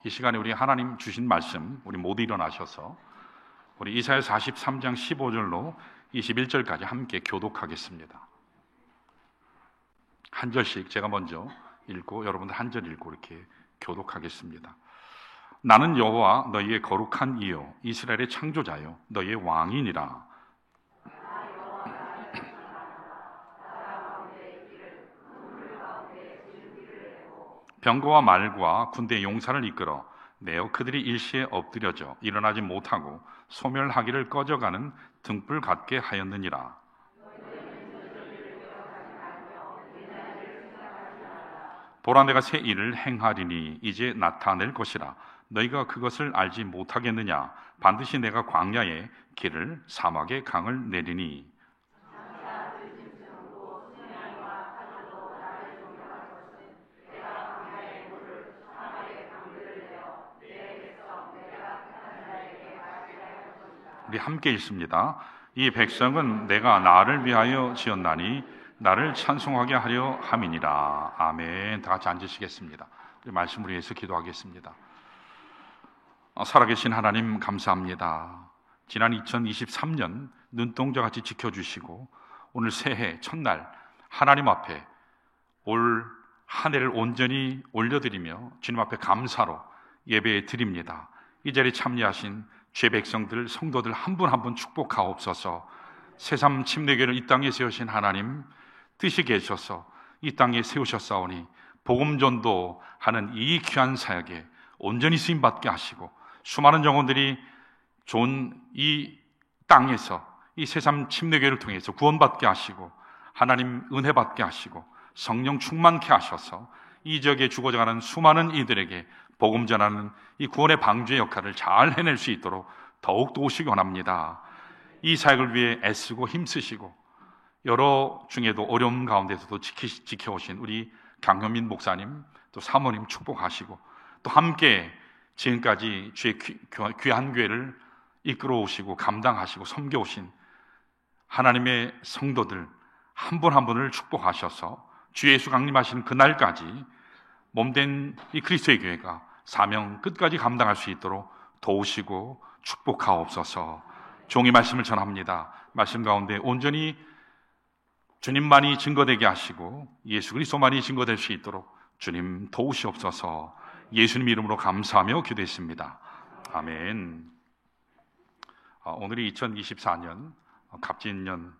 이 시간에 우리 하나님 주신 말씀, 우리 모두 일어나셔서 우리 이사야 43장 15절로 21절까지 함께 교독하겠습니다. 한 절씩 제가 먼저 읽고 여러분들 한 절 읽고 이렇게 교독하겠습니다. 나는 여호와 너희의 거룩한 이요 이스라엘의 창조자요 너희의 왕이니라. 병거와 말과 군대의 용사를 이끌어 내어 그들이 일시에 엎드려져 일어나지 못하고 소멸하기를 꺼져가는 등불 같게 하였느니라. 보라, 내가 새 일을 행하리니 이제 나타낼 것이라. 너희가 그것을 알지 못하겠느냐? 반드시 내가 광야에 길을 사막에 강을 내리니. 우리 함께 읽습니다. 이 백성은 내가 나를 위하여 지었나니 나를 찬송하게 하려 함이니라. 아멘. 다 같이 앉으시겠습니다. 우리 말씀을 위해서 기도하겠습니다. 살아계신 하나님 감사합니다. 지난 2023년 눈동자같이 지켜주시고 오늘 새해 첫날 하나님 앞에 올 한 해를 온전히 올려드리며 주님 앞에 감사로 예배 드립니다. 이 자리에 참여하신 죄 백성들, 성도들 한 분 한 분 축복하옵소서. 새삼 침례교회를 이 땅에 세우신 하나님 뜻이 계셔서 이 땅에 세우셨사오니 복음 전도하는 이 귀한 사역에 온전히 쓰임받게 하시고 수많은 영혼들이 좋은 이 땅에서 이 새삼 침례교회를 통해서 구원받게 하시고 하나님 은혜 받게 하시고 성령 충만케 하셔서 이 지역에 죽어가는 수많은 이들에게 복음 전하는 이 구원의 방주의 역할을 잘 해낼 수 있도록 더욱 도우시기 원합니다. 이 사역을 위해 애쓰고 힘쓰시고 여러 중에도 어려움 가운데서도 지켜오신 우리 강현민 목사님 또 사모님 축복하시고 또 함께 지금까지 주의 귀한 교회를 이끌어 오시고 감당하시고 섬겨오신 하나님의 성도들 한 분 한 분을 축복하셔서 주 예수 강림하시는 그날까지 몸된 이 그리스도의 교회가 사명 끝까지 감당할 수 있도록 도우시고 축복하옵소서. 종이 말씀을 전합니다. 말씀 가운데 온전히 주님만이 증거되게 하시고 예수 그리스도만이 증거될 수 있도록 주님 도우시옵소서. 예수님 이름으로 감사하며 기도했습니다. 아멘. 오늘이 2024년 갑진년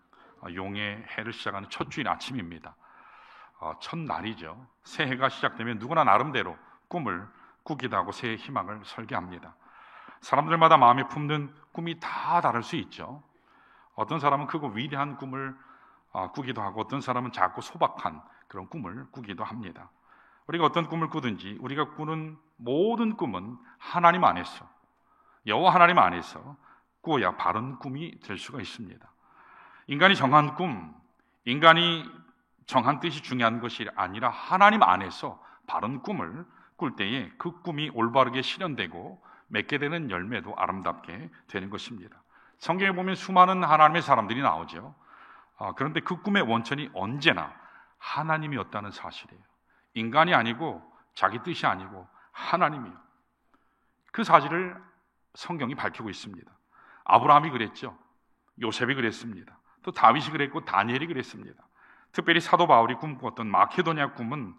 용의 해를 시작하는 첫 주인 아침입니다. 첫날이죠. 새해가 시작되면 누구나 나름대로 꿈을 꾸기도 하고 새해 희망을 설계합니다. 사람들마다 마음에 품는 꿈이 다 다를 수 있죠. 어떤 사람은 크고 위대한 꿈을 꾸기도 하고 어떤 사람은 작고 소박한 그런 꿈을 꾸기도 합니다. 우리가 어떤 꿈을 꾸든지 우리가 꾸는 모든 꿈은 하나님 안에서 여호와 하나님 안에서 꾸어야 바른 꿈이 될 수가 있습니다. 인간이 정한 꿈, 인간이 정한 뜻이 중요한 것이 아니라 하나님 안에서 바른 꿈을 꿀 때에 그 꿈이 올바르게 실현되고 맺게 되는 열매도 아름답게 되는 것입니다. 성경에 보면 수많은 하나님의 사람들이 나오죠. 그런데 그 꿈의 원천이 언제나 하나님이었다는 사실이에요. 인간이 아니고 자기 뜻이 아니고 하나님이요. 그 사실을 성경이 밝히고 있습니다. 아브라함이 그랬죠. 요셉이 그랬습니다. 또 다윗이 그랬고 다니엘이 그랬습니다. 특별히 사도 바울이 꿈꾸었던 마케도니아 꿈은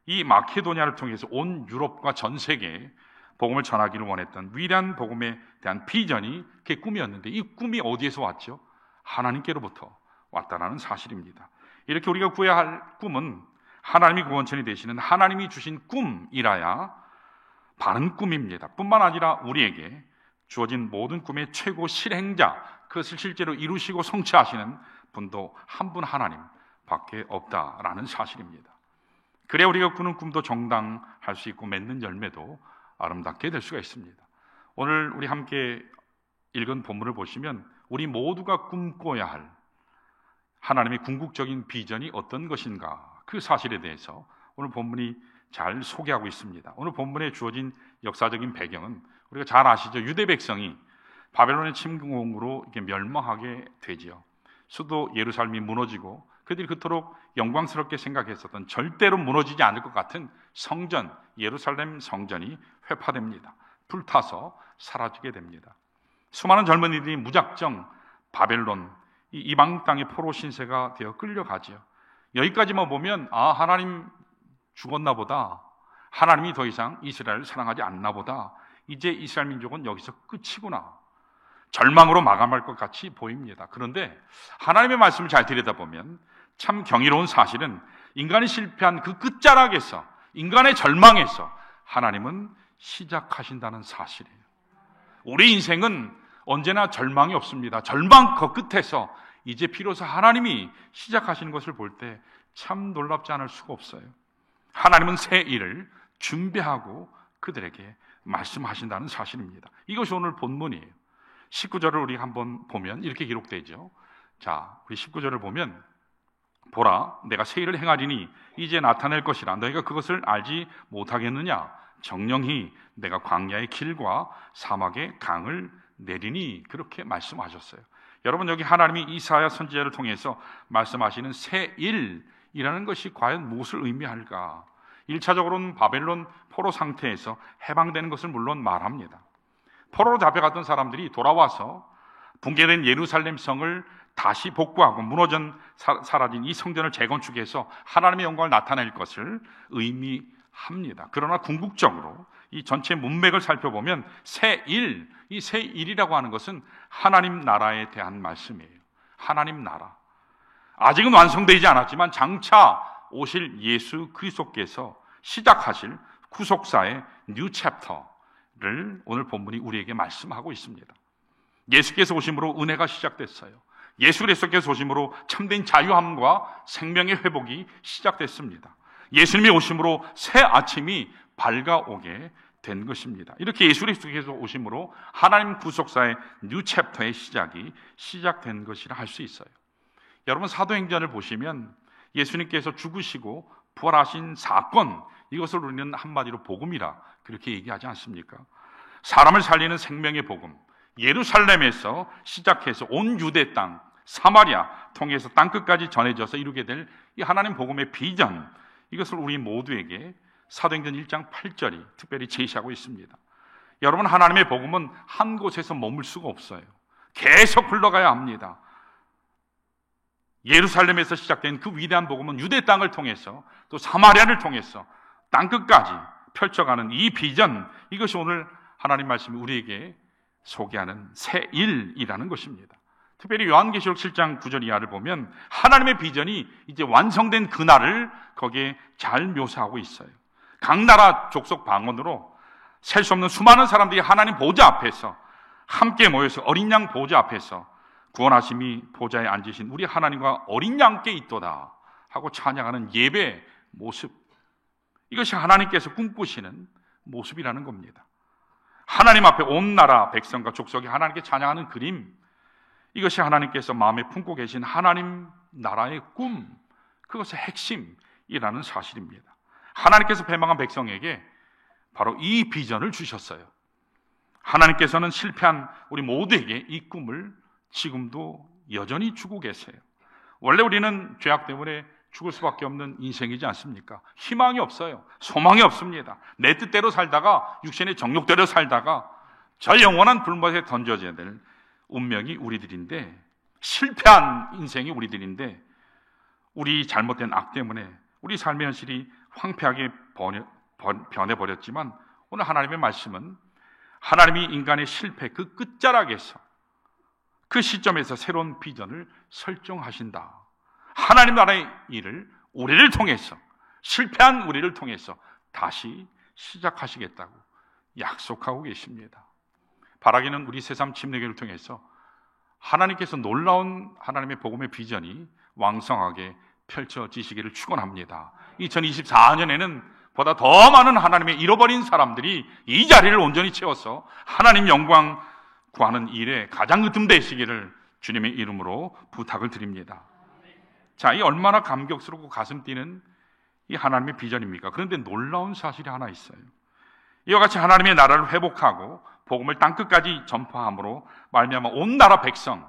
이 마케도니아를 통해서 온 유럽과 전 세계에 복음을 전하기를 원했던 위대한 복음에 대한 비전이 그의 꿈이었는데 이 꿈이 어디에서 왔죠? 하나님께로부터 왔다는 사실입니다. 이렇게 우리가 구해야 할 꿈은 하나님이 구원천이 되시는 하나님이 주신 꿈이라야 바른 꿈입니다. 뿐만 아니라 우리에게 주어진 모든 꿈의 최고 실행자, 그것을 실제로 이루시고 성취하시는 분도 한 분 하나님 밖에 없다라는 사실입니다. 그래야 우리가 꾸는 꿈도 정당할 수 있고 맺는 열매도 아름답게 될 수가 있습니다. 오늘 우리 함께 읽은 본문을 보시면 우리 모두가 꿈꿔야 할 하나님의 궁극적인 비전이 어떤 것인가, 그 사실에 대해서 오늘 본문이 잘 소개하고 있습니다. 오늘 본문에 주어진 역사적인 배경은 우리가 잘 아시죠. 유대 백성이 바벨론의 침공으로 이렇게 멸망하게 되지요. 수도 예루살렘이 무너지고 그들이 그토록 영광스럽게 생각했었던, 절대로 무너지지 않을 것 같은 성전, 예루살렘 성전이 회파됩니다. 불타서 사라지게 됩니다. 수많은 젊은이들이 무작정 바벨론, 이 이방 땅의 포로 신세가 되어 끌려가지요. 여기까지만 보면 하나님 죽었나 보다, 하나님이 더 이상 이스라엘을 사랑하지 않나 보다, 이제 이스라엘 민족은 여기서 끝이구나, 절망으로 마감할 것 같이 보입니다. 그런데 하나님의 말씀을 잘 들여다보면 참 경이로운 사실은 인간이 실패한 그 끝자락에서, 인간의 절망에서 하나님은 시작하신다는 사실이에요. 우리 인생은 언제나 절망이 없습니다. 절망 그 끝에서 이제 비로소 하나님이 시작하시는 것을 볼 때 참 놀랍지 않을 수가 없어요. 하나님은 새 일을 준비하고 그들에게 말씀하신다는 사실입니다. 이것이 오늘 본문이에요. 19절을 우리 한번 보면 이렇게 기록되죠. 자, 우리 19절을 보면, 보라, 내가 새 일을 행하리니 이제 나타낼 것이라. 너희가 그것을 알지 못하겠느냐? 정령히 내가 광야의 길과 사막의 강을 내리니. 그렇게 말씀하셨어요. 여러분, 여기 하나님이 이사야 선지자를 통해서 말씀하시는 새 일이라는 것이 과연 무엇을 의미할까? 1차적으로는 바벨론 포로 상태에서 해방되는 것을 물론 말합니다. 포로로 잡혀갔던 사람들이 돌아와서 붕괴된 예루살렘 성을 다시 복구하고 사라진 이 성전을 재건축해서 하나님의 영광을 나타낼 것을 의미합니다. 그러나 궁극적으로 이 전체 문맥을 살펴보면 이 새 일이라고 하는 것은 하나님 나라에 대한 말씀이에요. 하나님 나라. 아직은 완성되지 않았지만 장차 오실 예수 그리스도께서 시작하실 구속사의 뉴 챕터를 오늘 본문이 우리에게 말씀하고 있습니다. 예수께서 오심으로 은혜가 시작됐어요. 예수 그리스도께서 오심으로 참된 자유함과 생명의 회복이 시작됐습니다. 예수님이 오심으로 새 아침이 밝아오게 된 것입니다. 이렇게 예수 그리스도께서 오심으로 하나님 구속사의 뉴 챕터의 시작이 시작된 것이라 할 수 있어요. 여러분, 사도행전을 보시면 예수님께서 죽으시고 부활하신 사건, 이것을 우리는 한마디로 복음이라 그렇게 얘기하지 않습니까? 사람을 살리는 생명의 복음, 예루살렘에서 시작해서 온 유대 땅, 사마리아 통해서 땅끝까지 전해져서 이루게 될 이 하나님 복음의 비전, 이것을 우리 모두에게 사도행전 1장 8절이 특별히 제시하고 있습니다. 여러분, 하나님의 복음은 한 곳에서 머물 수가 없어요. 계속 흘러가야 합니다. 예루살렘에서 시작된 그 위대한 복음은 유대 땅을 통해서 또 사마리아를 통해서 땅끝까지 펼쳐가는 이 비전, 이것이 오늘 하나님 말씀이 우리에게 소개하는 새 일이라는 것입니다. 특별히 요한계시록 7장 9절 이하를 보면 하나님의 비전이 이제 완성된 그날을 거기에 잘 묘사하고 있어요. 각 나라 족속 방언으로 셀 수 없는 수많은 사람들이 하나님 보좌 앞에서 함께 모여서 어린 양 보좌 앞에서 구원하심이 보좌에 앉으신 우리 하나님과 어린 양께 있도다 하고 찬양하는 예배 모습, 이것이 하나님께서 꿈꾸시는 모습이라는 겁니다. 하나님 앞에 온 나라 백성과 족속이 하나님께 찬양하는 그림, 이것이 하나님께서 마음에 품고 계신 하나님 나라의 꿈, 그것의 핵심이라는 사실입니다. 하나님께서 패망한 백성에게 바로 이 비전을 주셨어요. 하나님께서는 실패한 우리 모두에게 이 꿈을 지금도 여전히 주고 계세요. 원래 우리는 죄악 때문에 죽을 수밖에 없는 인생이지 않습니까? 희망이 없어요. 소망이 없습니다. 내 뜻대로 살다가, 육신의 정욕대로 살다가 저 영원한 불못에 던져져야 될 운명이 우리들인데, 실패한 인생이 우리들인데, 우리 잘못된 악 때문에 우리 삶의 현실이 황폐하게 변해버렸지만, 오늘 하나님의 말씀은 하나님이 인간의 실패 그 끝자락에서, 그 시점에서 새로운 비전을 설정하신다. 하나님 나라의 일을 우리를 통해서, 실패한 우리를 통해서 다시 시작하시겠다고 약속하고 계십니다. 바라기는 우리 새삼 침례교를 통해서 하나님께서 놀라운 하나님의 복음의 비전이 왕성하게 펼쳐지시기를 축원합니다. 2024년에는 보다 더 많은 하나님의 잃어버린 사람들이 이 자리를 온전히 채워서 하나님 영광 구하는 일에 가장 으뜸되시기를 주님의 이름으로 부탁을 드립니다. 자, 이 얼마나 감격스럽고 가슴 뛰는 이 하나님의 비전입니까? 그런데 놀라운 사실이 하나 있어요. 이와 같이 하나님의 나라를 회복하고 복음을 땅끝까지 전파함으로 말미암아 온 나라 백성,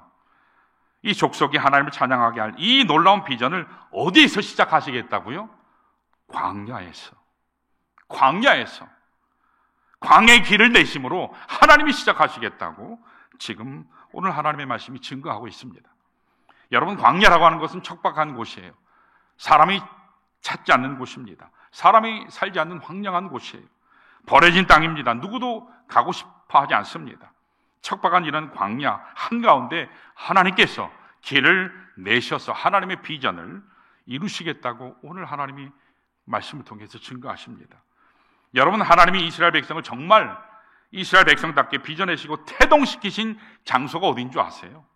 이 족속이 하나님을 찬양하게 할 이 놀라운 비전을 어디에서 시작하시겠다고요? 광야에서. 광야의 길을 내심으로 하나님이 시작하시겠다고 지금 오늘 하나님의 말씀이 증거하고 있습니다. 여러분, 광야라고 하는 것은 척박한 곳이에요. 사람이 찾지 않는 곳입니다. 사람이 살지 않는 황량한 곳이에요. 버려진 땅입니다. 누구도 가고 싶어 하지 않습니다. 척박한 이런 광야 한가운데 하나님께서 길을 내셔서 하나님의 비전을 이루시겠다고 오늘 하나님이 말씀을 통해서 증거하십니다. 여러분, 하나님이 이스라엘 백성을 정말 이스라엘 백성답게 빚어내시고 태동시키신 장소가 어딘 줄 아세요?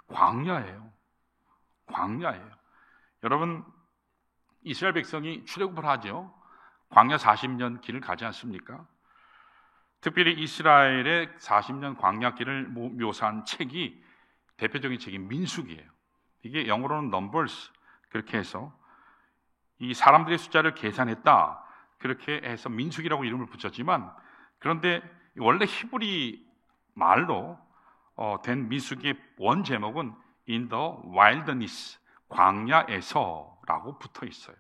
광야예요. 여러분, 이스라엘 백성이 출애굽을 하죠. 광야 40년 길을 가지 않습니까? 특별히 이스라엘의 40년 광야 길을 묘사한 책이 대표적인 책이 민수기예요. 이게 영어로는 Numbers, 그렇게 해서 이 사람들의 숫자를 계산했다, 그렇게 해서 민수기라고 이름을 붙였지만, 그런데 원래 히브리 말로 된 민수기의 원 제목은 In the Wilderness, 광야에서라고 붙어 있어요.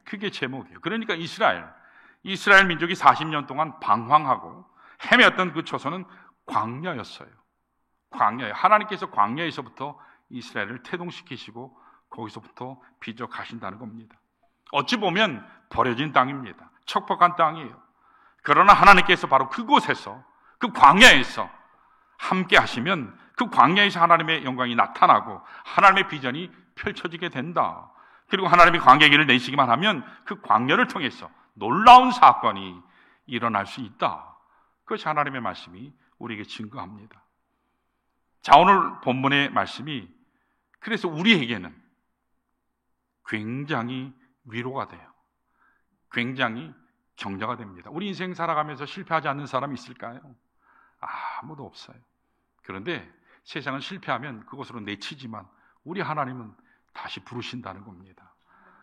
그게 제목이에요. 그러니까 이스라엘 민족이 40년 동안 방황하고 헤매었던 그 초소는 광야였어요. 광야에 하나님께서 광야에서부터 이스라엘을 태동시키시고 거기서부터 빚어 가신다는 겁니다. 어찌 보면 버려진 땅입니다. 척박한 땅이에요. 그러나 하나님께서 바로 그곳에서, 그 광야에서 함께 하시면 그 광야에서 하나님의 영광이 나타나고 하나님의 비전이 펼쳐지게 된다. 그리고 하나님이 광야의 길을 내시기만 하면 그 광야를 통해서 놀라운 사건이 일어날 수 있다. 그것이 하나님의 말씀이 우리에게 증거합니다. 자, 오늘 본문의 말씀이 그래서 우리에게는 굉장히 위로가 돼요. 굉장히 격려가 됩니다. 우리 인생 살아가면서 실패하지 않는 사람이 있을까요? 아무도 없어요. 그런데 세상은 실패하면 그것으로 내치지만 우리 하나님은 다시 부르신다는 겁니다.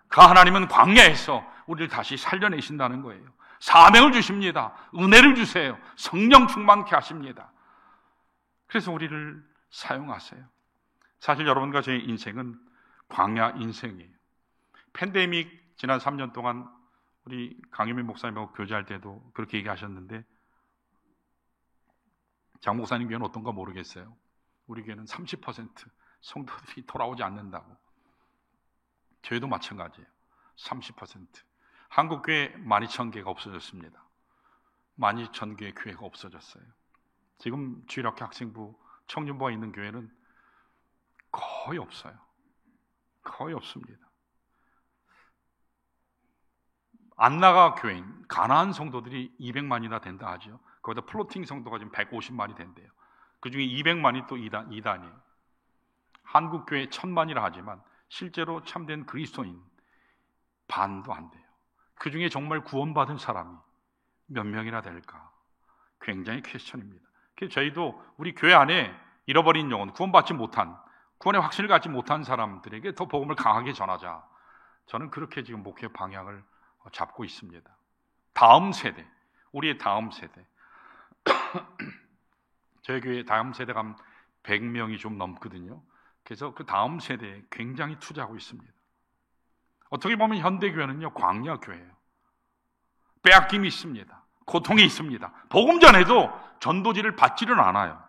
그 하나님은 광야에서 우리를 다시 살려내신다는 거예요. 사명을 주십니다. 은혜를 주세요. 성령 충만케 하십니다. 그래서 우리를 사용하세요. 사실 여러분과 제 인생은 광야 인생이에요. 팬데믹 지난 3년 동안 우리 강유민 목사님하고 교제할 때도 그렇게 얘기하셨는데, 장 목사님 교회는 어떤가 모르겠어요. 우리 교회는 30% 성도들이 돌아오지 않는다고. 저희도 마찬가지예요. 30%. 한국 교회 12,000개가 없어졌습니다. 12,000개의 교회가 없어졌어요. 지금 주일학교 학생부 청년부가 있는 교회는 거의 없어요. 거의 없습니다. 안나가 교인, 가나안 성도들이 200만이나 된다 하죠. 거기다 플로팅 성도가 지금 150만이 된대요. 그 중에 200만이 또 이단이에요. 한국 교회 1000만이라 하지만 실제로 참된 그리스도인 반도 안 돼요. 그 중에 정말 구원받은 사람이 몇 명이나 될까? 굉장히 퀘스천입니다. 그래서 저희도 우리 교회 안에 잃어버린 영혼, 구원받지 못한, 구원의 확신을 갖지 못한 사람들에게 더 복음을 강하게 전하자. 저는 그렇게 지금 목회 방향을 잡고 있습니다. 다음 세대, 우리의 다음 세대. 저희 교회 다음 세대가 한 100명이 좀 넘거든요. 그래서 그 다음 세대에 굉장히 투자하고 있습니다. 어떻게 보면 현대교회는요, 광야교회예요. 빼앗김이 있습니다. 고통이 있습니다. 복음 전에도 전도지를 받지를 않아요.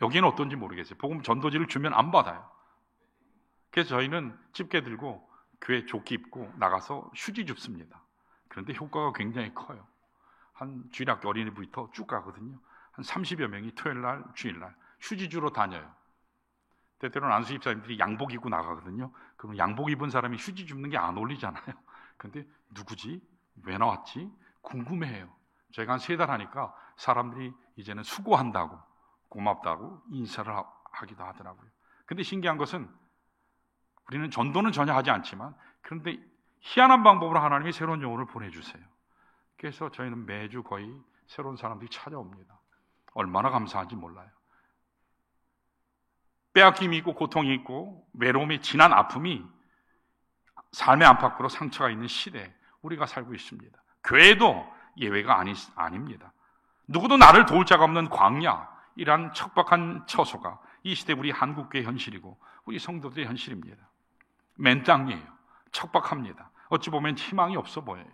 여기는 어떤지 모르겠어요. 복음 전도지를 주면 안 받아요. 그래서 저희는 집게 들고 교회 조끼 입고 나가서 휴지 줍습니다. 그런데 효과가 굉장히 커요. 한 주일학교 어린이부터 쭉 가거든요. 한 30여 명이 토요일날, 주일날 휴지 주러 다녀요. 때때로는 안수 집사님들이 양복 입고 나가거든요. 그럼 양복 입은 사람이 휴지 줍는 게 안 어울리잖아요. 근데 누구지? 왜 나왔지? 궁금해해요. 저희가 한 3달 하니까 사람들이 이제는 수고한다고, 고맙다고 인사를 하기도 하더라고요. 근데 신기한 것은 우리는 전도는 전혀 하지 않지만, 그런데 희한한 방법으로 하나님이 새로운 영혼을 보내주세요. 그래서 저희는 매주 거의 새로운 사람들이 찾아옵니다. 얼마나 감사한지 몰라요. 빼앗김이 있고 고통이 있고 외로움이, 진한 아픔이 삶의 안팎으로 상처가 있는 시대에 우리가 살고 있습니다. 교회도 예외가 아닙니다. 누구도 나를 도울 자가 없는 광야, 이란 척박한 처소가 이 시대 우리 한국교회 현실이고 우리 성도들의 현실입니다. 맨 땅이에요. 척박합니다. 어찌 보면 희망이 없어 보여요.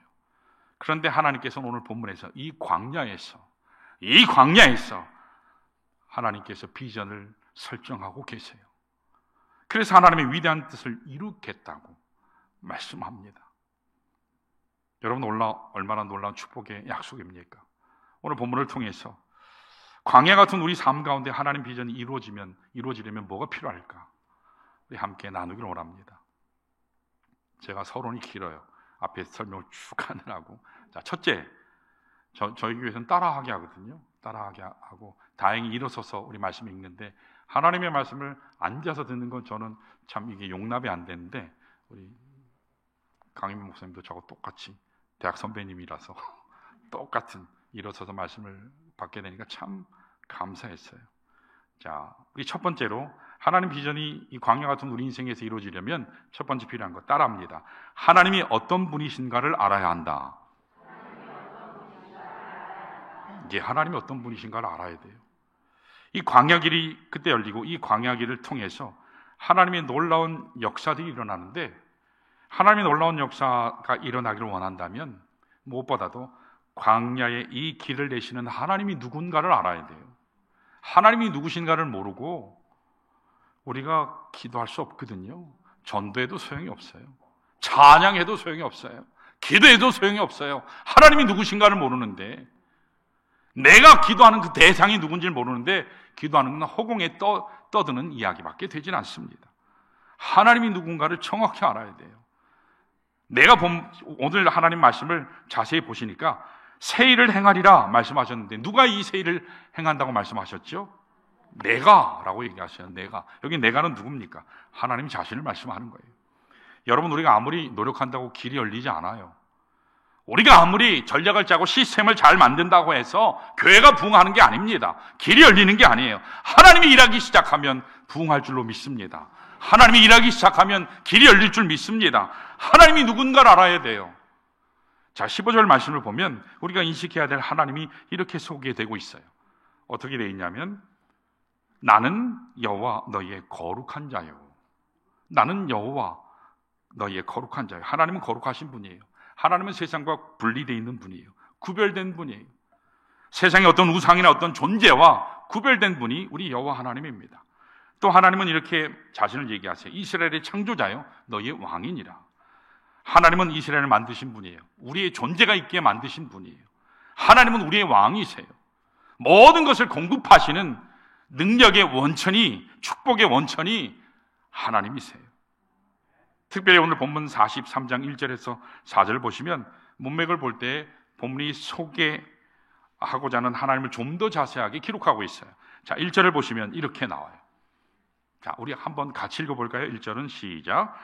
그런데 하나님께서는 오늘 본문에서 이 광야에서 하나님께서 비전을 설정하고 계세요. 그래서 하나님의 위대한 뜻을 이루겠다고 말씀합니다. 여러분, 얼마나 놀라운 축복의 약속입니까? 오늘 본문을 통해서 광야 같은 우리 삶 가운데 하나님 비전이 이루어지려면 뭐가 필요할까? 우리 함께 나누기를 원합니다. 제가 서론이 길어요. 앞에 설명을 쭉 하느라고. 자, 첫째, 저희 교회에서는 따라하게 하거든요. 따라하게 하고 다행히 일어서서 우리 말씀 읽는데, 하나님의 말씀을 앉아서 듣는 건 저는 참 이게 용납이 안 되는데, 우리 강인민 목사님도 저하고 똑같이 대학 선배님이라서 똑같은 일어서서 말씀을 받게 되니까 참 감사했어요. 자, 우리 첫 번째로 하나님 비전이 이 광야 같은 우리 인생에서 이루어지려면 첫 번째 필요한 거 따라합니다. 하나님이 어떤 분이신가를 알아야 한다. 이게 하나님이 어떤 분이신가를 알아야 돼요. 이 광야길이 그때 열리고 이 광야길을 통해서 하나님의 놀라운 역사들이 일어나는데, 하나님의 놀라운 역사가 일어나기를 원한다면 무엇보다도 광야의 이 길을 내시는 하나님이 누군가를 알아야 돼요. 하나님이 누구신가를 모르고 우리가 기도할 수 없거든요. 전도해도 소용이 없어요. 찬양해도 소용이 없어요. 기도해도 소용이 없어요. 하나님이 누구신가를 모르는데, 내가 기도하는 그 대상이 누군지를 모르는데 기도하는 건 허공에 떠드는 이야기밖에 되질 않습니다. 하나님이 누군가를 정확히 알아야 돼요. 내가 오늘 하나님 말씀을 자세히 보시니까 새 일을 행하리라 말씀하셨는데, 누가 이 새 일을 행한다고 말씀하셨죠? 내가라고 얘기하셔요. 내가. 여기 내가는 누굽니까? 하나님 자신을 말씀하는 거예요. 여러분, 우리가 아무리 노력한다고 길이 열리지 않아요. 우리가 아무리 전략을 짜고 시스템을 잘 만든다고 해서 교회가 부흥하는 게 아닙니다. 길이 열리는 게 아니에요. 하나님이 일하기 시작하면 부흥할 줄로 믿습니다. 하나님이 일하기 시작하면 길이 열릴 줄 믿습니다. 하나님이 누군가를 알아야 돼요. 자, 15절 말씀을 보면 우리가 인식해야 될 하나님이 이렇게 소개되고 있어요. 어떻게 되어 있냐면, 나는 여호와 너희의 거룩한 자요. 나는 여호와 너희의 거룩한 자요. 하나님은 거룩하신 분이에요. 하나님은 세상과 분리되어 있는 분이에요. 구별된 분이에요. 세상의 어떤 우상이나 어떤 존재와 구별된 분이 우리 여호와 하나님입니다. 또 하나님은 이렇게 자신을 얘기하세요. 이스라엘의 창조자요, 너희의 왕이니라. 하나님은 이스라엘을 만드신 분이에요. 우리의 존재가 있게 만드신 분이에요. 하나님은 우리의 왕이세요. 모든 것을 공급하시는 능력의 원천이, 축복의 원천이 하나님이세요. 특별히 오늘 본문 43장 1절에서 4절을 보시면 문맥을 볼 때 본문이 소개하고자 하는 하나님을 좀 더 자세하게 기록하고 있어요. 자, 1절을 보시면 이렇게 나와요. 자, 우리 한번 같이 읽어볼까요? 1절은 시작.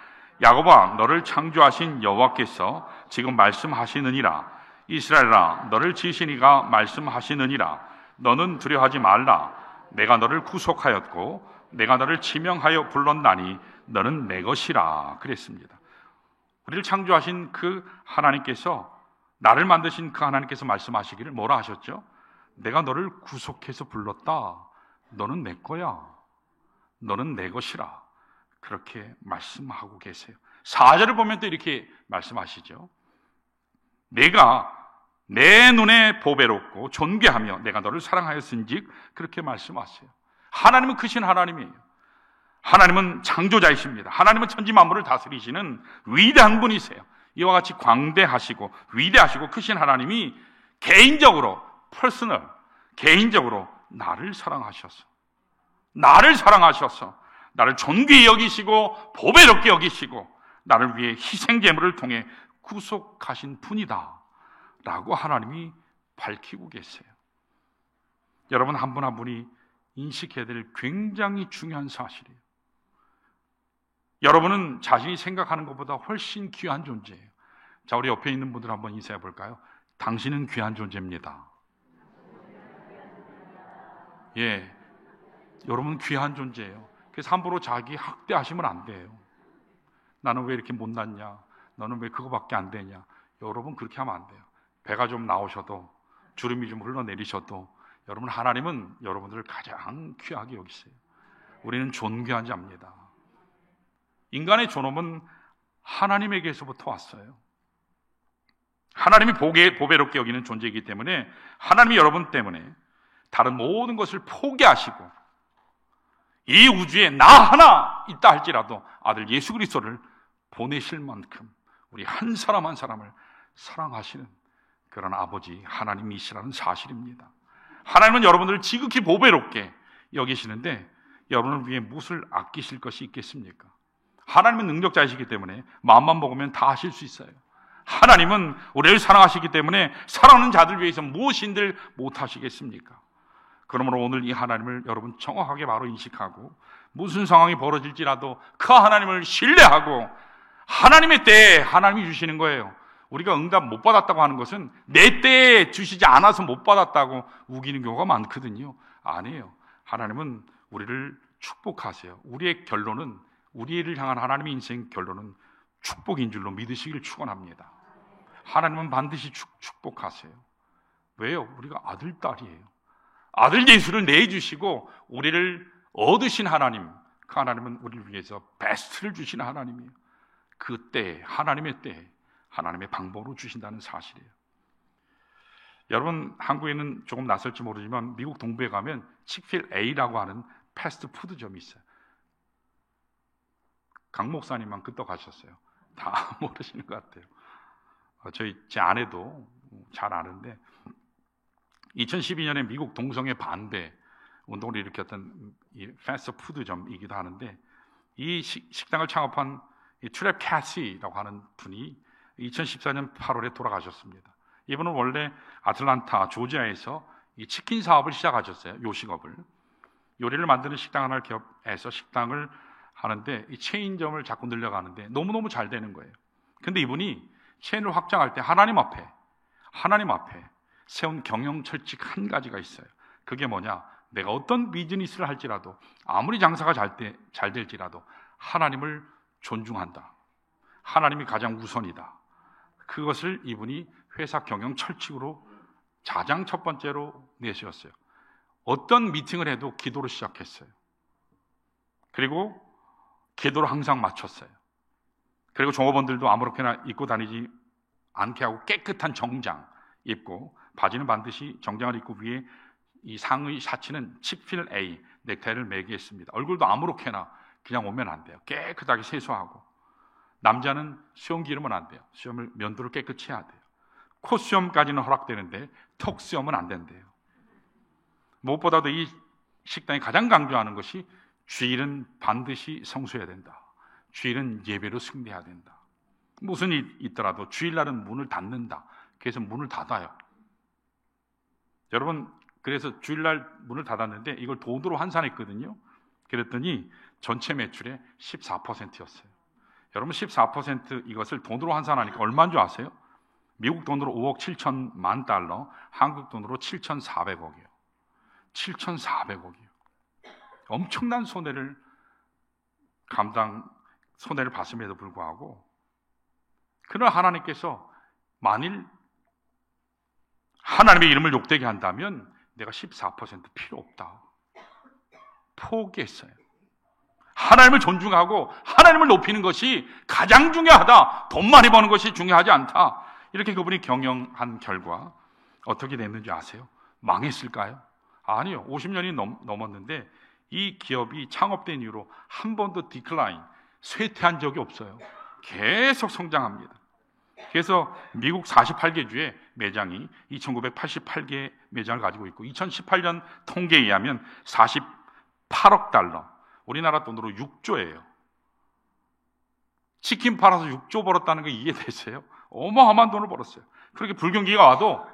야곱아, 너를 창조하신 여호와께서 지금 말씀하시느니라. 이스라엘아, 너를 지으신 이가 말씀하시느니라. 너는 두려워하지 말라. 내가 너를 구속하였고 내가 너를 지명하여 불렀나니 너는 내 것이라 그랬습니다. 우리를 창조하신 그 하나님께서, 나를 만드신 그 하나님께서 말씀하시기를 뭐라 하셨죠? 내가 너를 구속해서 불렀다. 너는 내 거야. 너는 내 것이라. 그렇게 말씀하고 계세요. 4절을 보면 또 이렇게 말씀하시죠. 내가 내 눈에 보배롭고 존귀하며 내가 너를 사랑하였은즉, 그렇게 말씀하세요. 하나님은 크신 하나님이에요. 하나님은 창조자이십니다. 하나님은 천지 만물을 다스리시는 위대한 분이세요. 이와 같이 광대하시고 위대하시고 크신 하나님이 개인적으로 나를 사랑하셔서 나를 존귀히 여기시고 보배롭게 여기시고 나를 위해 희생 제물을 통해 구속하신 분이다 라고 하나님이 밝히고 계세요. 여러분, 한 분 한 분이 인식해야 될 굉장히 중요한 사실이에요. 여러분은 자신이 생각하는 것보다 훨씬 귀한 존재예요. 자, 우리 옆에 있는 분들 한번 인사해 볼까요? 당신은 귀한 존재입니다. 예, 여러분 귀한 존재예요. 그래서 함부로 자기 학대하시면 안 돼요. 나는 왜 이렇게 못났냐? 너는 왜 그거밖에 안 되냐? 여러분 그렇게 하면 안 돼요. 배가 좀 나오셔도, 주름이 좀 흘러내리셔도, 여러분 하나님은 여러분들을 가장 귀하게 여기세요. 우리는 존귀한 자입니다. 인간의 존엄은 하나님에게서부터 왔어요. 하나님이 보배롭게 여기는 존재이기 때문에 하나님이 여러분 때문에 다른 모든 것을 포기하시고 이 우주에 나 하나 있다 할지라도 아들 예수 그리스도를 보내실 만큼 우리 한 사람 한 사람을 사랑하시는 그런 아버지 하나님이시라는 사실입니다. 하나님은 여러분들을 지극히 보배롭게 여기시는데 여러분을 위해 무엇을 아끼실 것이 있겠습니까? 하나님은 능력자이시기 때문에 마음만 먹으면 다 하실 수 있어요. 하나님은 우리를 사랑하시기 때문에 사랑하는 자들 위해서 무엇인들 못하시겠습니까? 그러므로 오늘 이 하나님을 여러분 정확하게 바로 인식하고 무슨 상황이 벌어질지라도 그 하나님을 신뢰하고 하나님의 때에 하나님이 주시는 거예요. 우리가 응답 못 받았다고 하는 것은 내 때에 주시지 않아서 못 받았다고 우기는 경우가 많거든요. 아니에요. 하나님은 우리를 축복하세요. 우리의 결론은, 우리를 향한 하나님의 인생 결론은 축복인 줄로 믿으시길 축원합니다. 하나님은 반드시 축복하세요. 왜요? 우리가 아들, 딸이에요. 아들 예수를 내주시고 우리를 얻으신 하나님, 그 하나님은 우리를 위해서 베스트를 주시는 하나님이에요. 그 때에, 하나님의 때에 하나님의 방법으로 주신다는 사실이에요. 여러분, 한국에는 조금 낯설지 모르지만 미국 동부에 가면 칙필A라고 하는 패스트푸드점이 있어요. 강 목사님만 그때 가셨어요. 다 모르시는 것 같아요. 제 아내도 잘 아는데 2012년에 미국 동성애 반대 운동을 일으켰던 이 패스트푸드점이기도 하는데 이 식당을 창업한 이 트랩 캐시라고 하는 분이 2014년 8월에 돌아가셨습니다. 이분은 원래 아틀란타 조지아에서 이 치킨 사업을 시작하셨어요. 요식업을. 요리를 만드는 식당 하나를 개업해서 식당을 하는데 이 체인점을 자꾸 늘려가는데 너무너무 잘 되는 거예요. 근데 이분이 체인을 확장할 때 하나님 앞에 세운 경영 철칙 한 가지가 있어요. 그게 뭐냐? 내가 어떤 비즈니스를 할지라도 아무리 장사가 잘 될지라도 하나님을 존중한다. 하나님이 가장 우선이다. 그것을 이분이 회사 경영 철칙으로 가장 첫 번째로 내세웠어요. 어떤 미팅을 해도 기도로 시작했어요. 그리고 기도를 항상 마쳤어요. 그리고 종업원들도 아무렇게나 입고 다니지 않게 하고 깨끗한 정장 입고 바지는 반드시 정장을 입고 위에 이 상의 샤츠는 칙필A 넥타이를 매게 했습니다. 얼굴도 아무렇게나 그냥 오면 안 돼요. 깨끗하게 세수하고 남자는 수염 기르면 안 돼요. 수염을 면도를 깨끗이 해야 돼요. 콧수염까지는 허락되는데 턱수염은 안 된대요. 무엇보다도 이 식당이 가장 강조하는 것이 주일은 반드시 성수해야 된다. 주일은 예배로 승리해야 된다. 무슨 일이 있더라도 주일날은 문을 닫는다. 그래서 문을 닫아요. 여러분, 그래서 주일날 문을 닫았는데 이걸 돈으로 환산했거든요. 그랬더니 전체 매출의 14%였어요. 여러분, 14% 이것을 돈으로 환산하니까 얼마인 줄 아세요? 미국 돈으로 5억 7천만 달러, 한국 돈으로 7,400억이에요. 7,400억이에요. 엄청난 손해를 봤음에도 불구하고 그러나 하나님께서 만일 하나님의 이름을 욕되게 한다면 내가 14% 필요 없다. 포기했어요. 하나님을 존중하고 하나님을 높이는 것이 가장 중요하다. 돈 많이 버는 것이 중요하지 않다. 이렇게 그분이 경영한 결과 어떻게 됐는지 아세요? 망했을까요? 아니요. 50년이 넘었는데 이 기업이 창업된 이후로 한 번도 쇠퇴한 적이 없어요. 계속 성장합니다. 그래서 미국 48개 주의 매장이 2,988개의 매장을 가지고 있고 2018년 통계에 의하면 48억 달러, 우리나라 돈으로 6조예요. 치킨 팔아서 6조 벌었다는 거 이해되세요? 어마어마한 돈을 벌었어요. 그렇게 불경기가 와도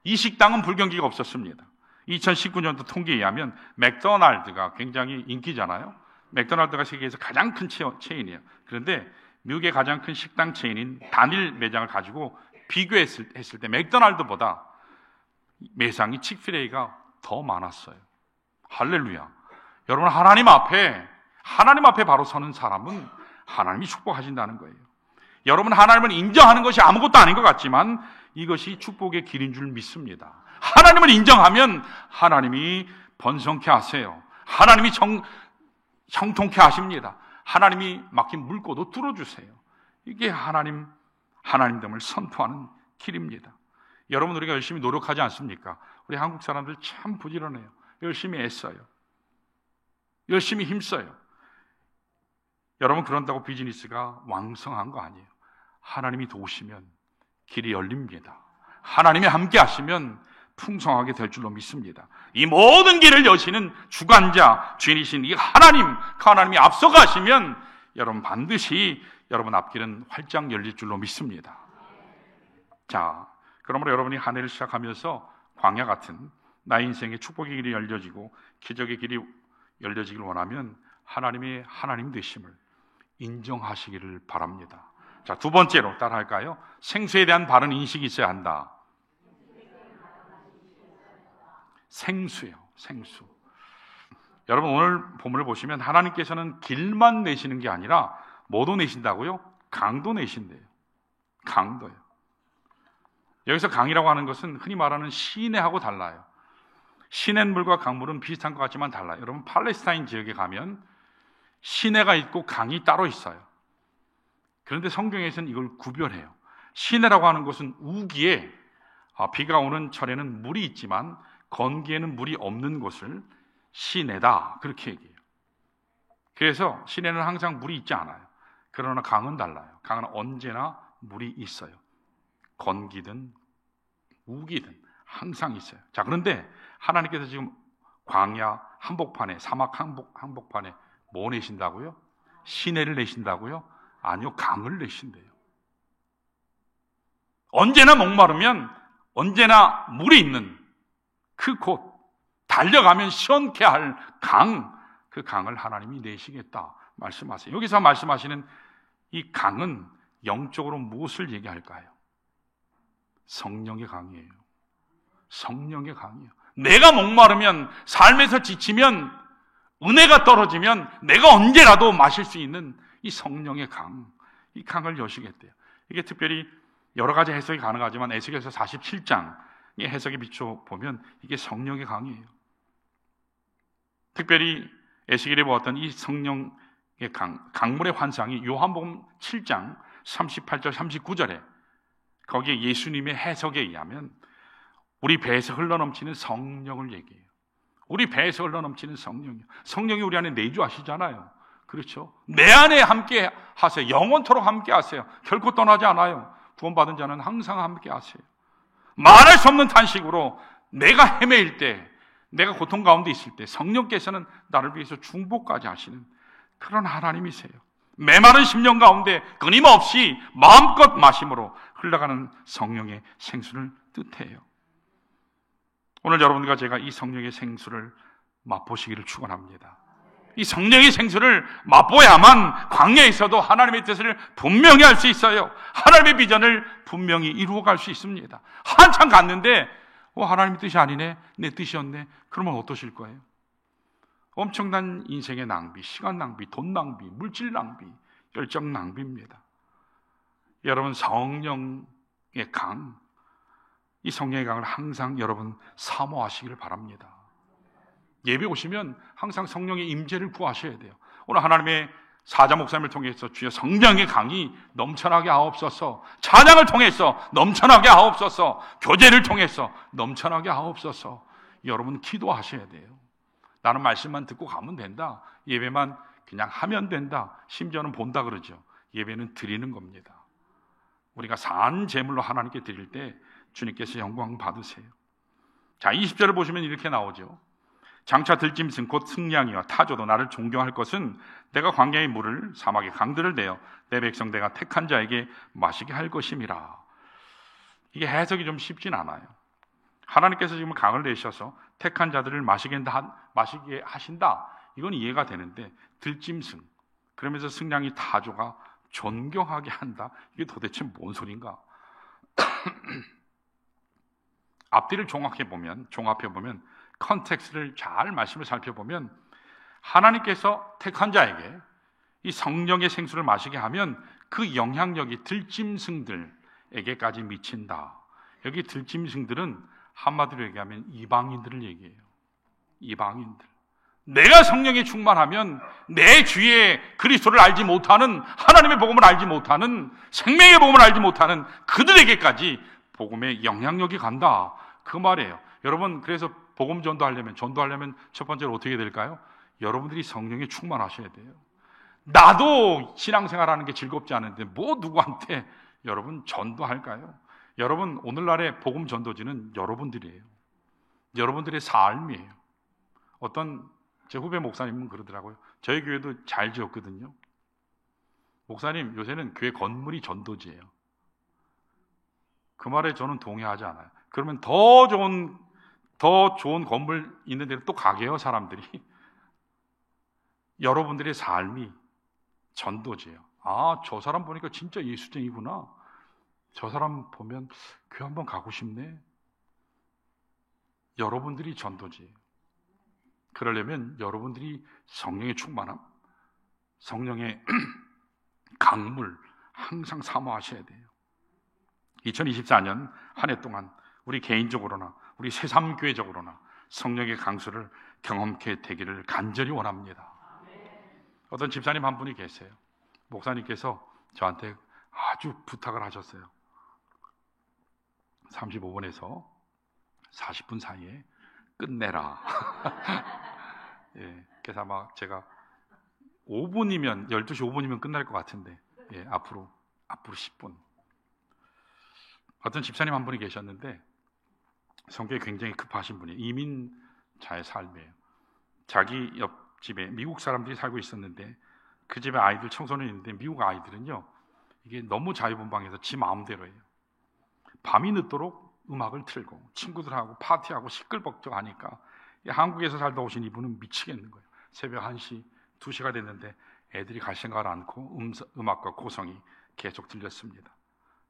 이 식당은 불경기가 없었습니다. 2019년도 통계에 의하면 맥도날드가 굉장히 인기잖아요. 맥도날드가 세계에서 가장 큰 체인이에요. 그런데 미국의 가장 큰 식당 체인인 단일 매장을 가지고 비교했을 때 맥도날드보다 매상이 칙필A가 더 많았어요. 할렐루야. 여러분, 하나님 앞에 바로 서는 사람은 하나님이 축복하신다는 거예요. 여러분, 하나님을 인정하는 것이 아무것도 아닌 것 같지만 이것이 축복의 길인 줄 믿습니다. 하나님을 인정하면 하나님이 번성케 하세요. 하나님이 형통케 하십니다. 하나님이 막힌 물고도 뚫어주세요. 이게 하나님됨을 선포하는 길입니다. 여러분, 우리가 열심히 노력하지 않습니까? 우리 한국 사람들 참 부지런해요. 열심히 애써요. 열심히 힘써요. 여러분, 그런다고 비즈니스가 왕성한 거 아니에요. 하나님이 도우시면 길이 열립니다. 하나님이 함께 하시면 풍성하게 될 줄로 믿습니다. 이 모든 길을 여시는 주관자, 주인이신 이 하나님, 그 하나님이 앞서가시면 여러분 반드시 여러분 앞길은 활짝 열릴 줄로 믿습니다. 자, 그러므로 여러분이 한 해를 시작하면서 광야 같은 나의 인생의 축복의 길이 열려지고 기적의 길이 열려지길 원하면 하나님의 하나님 되심을 인정하시기를 바랍니다. 자, 두 번째로 따라할까요? 생수에 대한 바른 인식이 있어야 한다. 생수요, 생수. 여러분, 오늘 본문을 보시면 하나님께서는 길만 내시는 게 아니라 뭐도 내신다고요? 강도 내신대요. 강도요. 여기서 강이라고 하는 것은 흔히 말하는 시내하고 달라요. 시냇물과 강물은 비슷한 것 같지만 달라요. 여러분, 팔레스타인 지역에 가면 시내가 있고 강이 따로 있어요. 그런데 성경에서는 이걸 구별해요. 시내라고 하는 것은 우기에 비가 오는 철에는 물이 있지만 건기에는 물이 없는 곳을 시내다, 그렇게 얘기해요. 그래서 시내는 항상 물이 있지 않아요. 그러나 강은 달라요. 강은 언제나 물이 있어요. 건기든 우기든 항상 있어요. 자, 그런데 하나님께서 지금 광야 한복판에, 사막 한복판에 뭐 내신다고요? 시내를 내신다고요? 아니요, 강을 내신대요. 언제나 목마르면 언제나 물이 있는 그 곳, 달려가면 시원케 할 강, 그 강을 하나님이 내시겠다 말씀하세요. 여기서 말씀하시는 이 강은 영적으로 무엇을 얘기할까요? 성령의 강이에요. 성령의 강이에요. 내가 목마르면, 삶에서 지치면, 은혜가 떨어지면 내가 언제라도 마실 수 있는 이 성령의 강, 이 강을 여시겠대요. 이게 특별히 여러 가지 해석이 가능하지만 에스겔서 47장의 해석에 비춰 보면 이게 성령의 강이에요. 특별히 에스겔이 보았던 이 성령의 강물의 환상이 요한복음 7장 38절 39절에 거기에 예수님의 해석에 의하면 우리 배에서 흘러넘치는 성령을 얘기해요. 우리 배에서 흘러넘치는 성령이요. 성령이 우리 안에 내주하시잖아요. 그렇죠? 내 안에 함께 하세요. 영원토록 함께 하세요. 결코 떠나지 않아요. 구원받은 자는 항상 함께 하세요. 말할 수 없는 탄식으로 내가 헤매일 때, 내가 고통 가운데 있을 때 성령께서는 나를 위해서 중보까지 하시는 그런 하나님이세요. 메마른 심령 가운데 끊임없이 마음껏 마심으로 흘러가는 성령의 생수를 뜻해요. 오늘 여러분과 제가 이 성령의 생수를 맛보시기를 축원합니다. 이 성령의 생수를 맛보야만 광야에서도 하나님의 뜻을 분명히 할 수 있어요. 하나님의 비전을 분명히 이루어갈 수 있습니다. 한참 갔는데 하나님의 뜻이 아니네, 내 뜻이었네. 그러면 어떠실 거예요? 엄청난 인생의 낭비, 시간 낭비, 돈 낭비, 물질 낭비, 열정 낭비입니다. 여러분, 성령의 강, 이 성령의 강을 항상 여러분 사모하시기를 바랍니다. 예배 오시면 항상 성령의 임재를 구하셔야 돼요. 오늘 하나님의 사자 목사님을 통해서 주여 성령의 강이 넘쳐나게 하옵소서, 찬양을 통해서 넘쳐나게 하옵소서, 교제를 통해서 넘쳐나게 하옵소서, 여러분 기도하셔야 돼요. 나는 말씀만 듣고 가면 된다, 예배만 그냥 하면 된다, 심지어는 본다 그러죠. 예배는 드리는 겁니다. 우리가 산 제물로 하나님께 드릴 때 주님께서 영광 받으세요. 자, 20절을 보시면 이렇게 나오죠. 장차 들짐승 곧 승냥이와 타조도 나를 존경할 것은 내가 광야의 물을 사막의 강들을 내어 내 백성 내가 택한 자에게 마시게 할 것임이라. 이게 해석이 좀 쉽진 않아요. 하나님께서 지금 강을 내셔서 택한 자들을 마시게 하신다, 이건 이해가 되는데 들짐승, 그러면서 승냥이 타조가 존경하게 한다, 이게 도대체 뭔 소린가? 앞뒤를 종합해 보면 컨텍스트를 잘 말씀을 살펴보면 하나님께서 택한 자에게 이 성령의 생수를 마시게 하면 그 영향력이 들짐승들에게까지 미친다. 여기 들짐승들은 한마디로 얘기하면 이방인들을 얘기해요. 이방인들. 내가 성령에 충만하면 내 주위에 그리스도를 알지 못하는, 하나님의 복음을 알지 못하는, 생명의 복음을 알지 못하는 그들에게까지 복음의 영향력이 간다, 그 말이에요. 여러분, 그래서 복음 전도하려면 첫 번째로 어떻게 될까요? 여러분들이 성령에 충만하셔야 돼요. 나도 신앙생활하는 게 즐겁지 않은데 뭐 누구한테 여러분 전도할까요? 여러분, 오늘날의 복음 전도지는 여러분들이에요. 여러분들의 삶이에요. 어떤 제 후배 목사님은 그러더라고요. 저희 교회도 잘 지었거든요. 목사님, 요새는 교회 건물이 전도지예요. 그 말에 저는 동의하지 않아요. 그러면 더 좋은 건물 있는 데로 또 가게요, 사람들이. 여러분들의 삶이 전도지예요. 아, 저 사람 보니까 진짜 예수쟁이구나. 저 사람 보면 교회 한번 가고 싶네. 여러분들이 전도지예요. 그러려면 여러분들이 성령의 충만함, 성령의 강물 항상 사모하셔야 돼요. 2024년 한 해 동안 우리 개인적으로나 우리 새삼교회적으로나 성령의 강수를 경험케 되기를 간절히 원합니다. 어떤 집사님 한 분이 계세요. 목사님께서 저한테 아주 부탁을 하셨어요. 35분에서 40분 사이에 끝내라. 예, 그래서 아마 제가 5분이면 12시 5분이면 끝날 것 같은데, 예, 앞으로 10분. 어떤 집사님 한 분이 계셨는데 성격이 굉장히 급하신 분이에요. 이민자의 삶이에요. 자기 옆집에 미국 사람들이 살고 있었는데 그 집에 아이들, 청소년이 있는데 미국 아이들은요, 이게 너무 자유분방해서 지 마음대로 해요. 밤이 늦도록 음악을 틀고 친구들하고 파티하고 시끌벅적하니까 한국에서 살다 오신 이분은 미치겠는 거예요. 새벽 1시, 2시가 됐는데 애들이 갈 생각을 않고 음악과 고성이 계속 들렸습니다.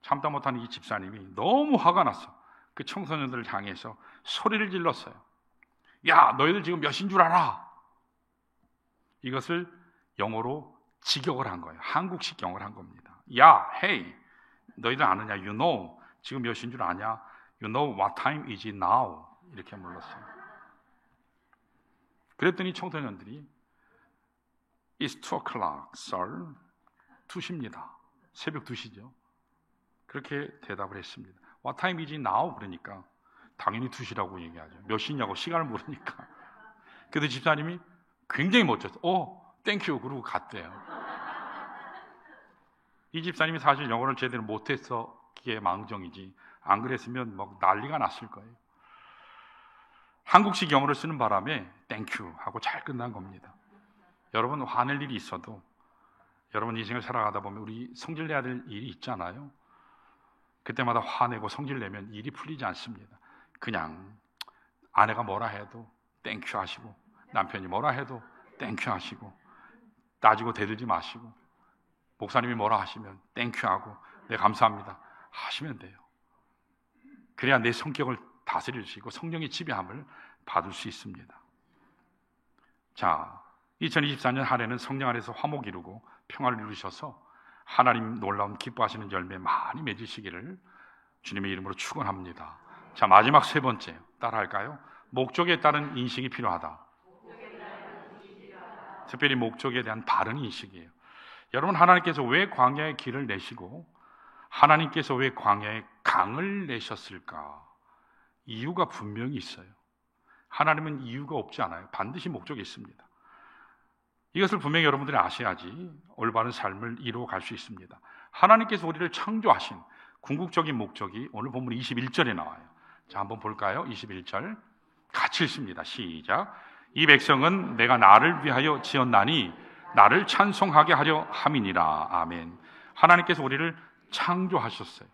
참다 못한 이 집사님이 너무 화가 났어. 그 청소년들을 향해서 소리를 질렀어요. 야, 너희들 지금 몇인 줄 알아? 이것을 영어로 직역을 한 거예요. 한국식 영어를 한 겁니다. 야, hey, 너희들 아느냐? You know, 지금 몇인 줄 아냐? You know what time is it now? 이렇게 물었어요. 그랬더니 청소년들이 It's 2 o'clock, sir. 2시입니다. 새벽 2시죠. 그렇게 대답을 했습니다. What time is it now? 그러니까 당연히 2시라고 얘기하죠. 몇 시냐고 시간을 물으니까. 그래서 집사님이 굉장히 멋졌어요. 땡큐 그러고 갔대요. 이 집사님이 사실 영어를 제대로 못했었기에 망정이지, 안 그랬으면 막 난리가 났을 거예요. 한국식 영어를 쓰는 바람에 땡큐 하고 잘 끝난 겁니다. 여러분, 화낼 일이 있어도 여러분 인생을 살아가다 보면 우리 성질내야 될 일이 있잖아요. 그때마다 화내고 성질내면 일이 풀리지 않습니다. 그냥 아내가 뭐라 해도 땡큐 하시고, 남편이 뭐라 해도 땡큐 하시고, 따지고 대들지 마시고, 목사님이 뭐라 하시면 땡큐 하고 네 감사합니다 하시면 돼요. 그래야 내 성격을 다스릴 수 있고 성령의 지배함을 받을 수 있습니다. 자, 2024년 한 해는 성령 안에서 화목 이루고 평화를 이루셔서 하나님 놀라운 기뻐하시는 열매 많이 맺으시기를 주님의 이름으로 축원합니다. 자, 마지막 세 번째 따라할까요? 목적에 따른 인식이 필요하다. 특별히 목적에 대한 바른 인식이에요. 여러분, 하나님께서 왜 광야의 길을 내시고 하나님께서 왜 광야의 강을 내셨을까? 이유가 분명히 있어요. 하나님은 이유가 없지 않아요. 반드시 목적이 있습니다. 이것을 분명히 여러분들이 아셔야지 올바른 삶을 이루어갈 수 있습니다. 하나님께서 우리를 창조하신 궁극적인 목적이 오늘 본문 21절에 나와요. 자, 한번 볼까요? 21절 같이 읽습니다. 시작. 이 백성은 내가 나를 위하여 지었나니 나를 찬송하게 하려 함이니라. 아멘. 하나님께서 우리를 창조하셨어요.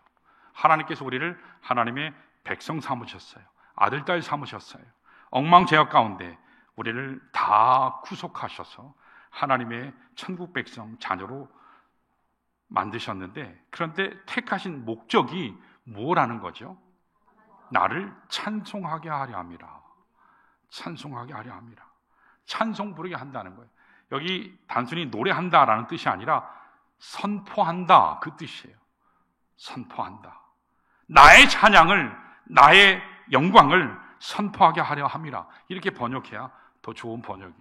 하나님께서 우리를 하나님의 백성 삼으셨어요. 아들, 딸 삼으셨어요. 엉망제약 가운데 우리를 다 구속하셔서 하나님의 천국 백성 자녀로 만드셨는데, 그런데 택하신 목적이 뭐라는 거죠? 나를 찬송하게 하려 함이라. 찬송하게 하려 함이라. 찬송 부르게 한다는 거예요. 여기 단순히 노래한다라는 뜻이 아니라 선포한다, 그 뜻이에요. 선포한다. 나의 찬양을, 나의 영광을 선포하게 하려 함이라. 이렇게 번역해야 더 좋은 번역이.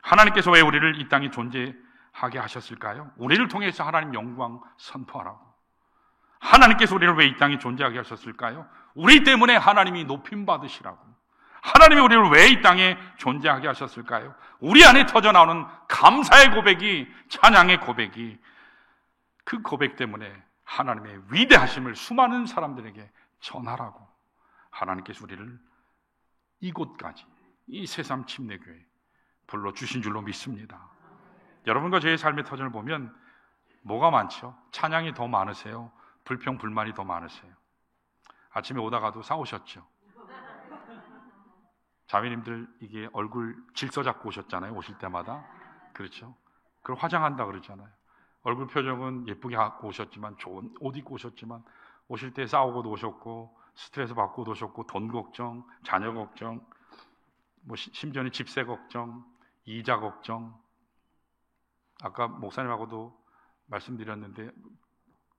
하나님께서 왜 우리를 이 땅에 존재하게 하셨을까요? 우리를 통해서 하나님 영광 선포하라고. 하나님께서 우리를 왜 이 땅에 존재하게 하셨을까요? 우리 때문에 하나님이 높임 받으시라고. 하나님이 우리를 왜 이 땅에 존재하게 하셨을까요? 우리 안에 터져나오는 감사의 고백이, 찬양의 고백이, 그 고백 때문에 하나님의 위대하심을 수많은 사람들에게 전하라고 하나님께서 우리를 이곳까지, 이 새삼 침례교회 불러주신 줄로 믿습니다. 여러분과 저의 삶의 터전을 보면 뭐가 많죠? 찬양이 더 많으세요? 불평, 불만이 더 많으세요? 아침에 오다가도 싸우셨죠? 자매님들 이게 얼굴 질서 잡고 오셨잖아요. 오실 때마다. 그렇죠? 그걸 화장한다 그러잖아요. 얼굴 표정은 예쁘게 갖고 오셨지만, 좋은 옷 입고 오셨지만, 오실 때 싸우고도 오셨고, 스트레스 받고도 오셨고, 돈 걱정, 자녀 걱정, 뭐 심지어는 집세 걱정, 이자 걱정. 아까 목사님하고도 말씀드렸는데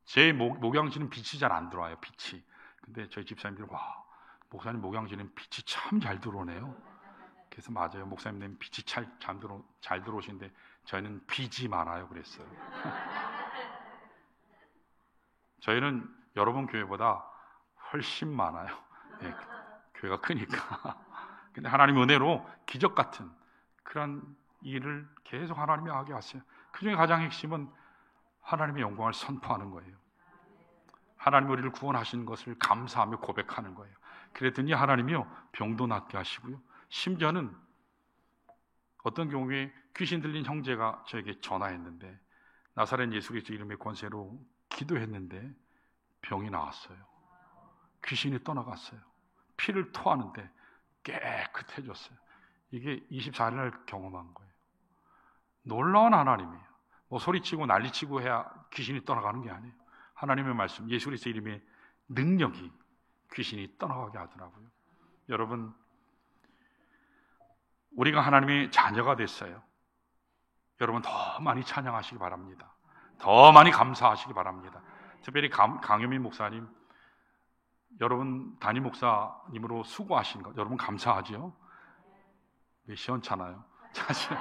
제 목양지는 빛이 잘 안 들어와요. 빛이. 근데 저희 집사님들 와, 목사님 목양지는 빛이 참 잘 들어오네요. 그래서 맞아요. 목사님 빛이 잘 들어오시는데 저희는 빚이 많아요. 그랬어요. 저희는 여러분 교회보다 훨씬 많아요. 네, 교회가 크니까. 근데 하나님 은혜로 기적 같은 그런 일을 계속 하나님이 하게 하세요. 그 중에 가장 핵심은 하나님의 영광을 선포하는 거예요. 하나님 우리를 구원하신 것을 감사하며 고백하는 거예요. 그랬더니 하나님이요, 병도 낫게 하시고요, 심지어는 어떤 경우에 귀신 들린 형제가 저에게 전화했는데 나사렛 예수 그리스도 이름의 권세로 기도했는데 병이 나았어요. 귀신이 떠나갔어요. 피를 토하는데 깨끗해졌어요. 이게 24일 경험한 거예요. 놀라운 하나님이에요. 뭐 소리치고 난리치고 해야 귀신이 떠나가는 게 아니에요. 하나님의 말씀, 예수 그리스도 이름의 능력이 귀신이 떠나가게 하더라고요. 여러분, 우리가 하나님의 자녀가 됐어요. 여러분 더 많이 찬양하시기 바랍니다. 더 많이 감사하시기 바랍니다. 특별히 강효민 목사님, 여러분 담임 목사님으로 수고하신 것 여러분 감사하죠? 왜 시원찮아요? 사실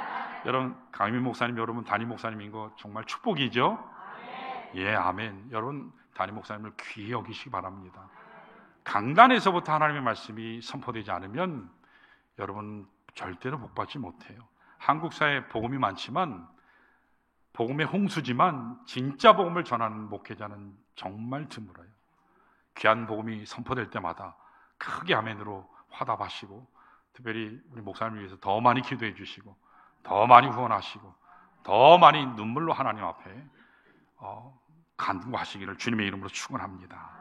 여러분 강효민 목사님, 여러분 담임 목사님인 거 정말 축복이죠? 예, 아멘. 여러분 담임 목사님을 귀히 여기시기 바랍니다. 강단에서부터 하나님의 말씀이 선포되지 않으면 여러분 절대로 복받지 못해요. 한국 사회에 복음이 많지만, 복음의 홍수지만 진짜 복음을 전하는 목회자는 정말 드물어요. 귀한 복음이 선포될 때마다 크게 아멘으로 화답하시고, 특별히 우리 목사님을 위해서 더 많이 기도해 주시고, 더 많이 후원하시고, 더 많이 눈물로 하나님 앞에 간구하시기를 주님의 이름으로 축원합니다.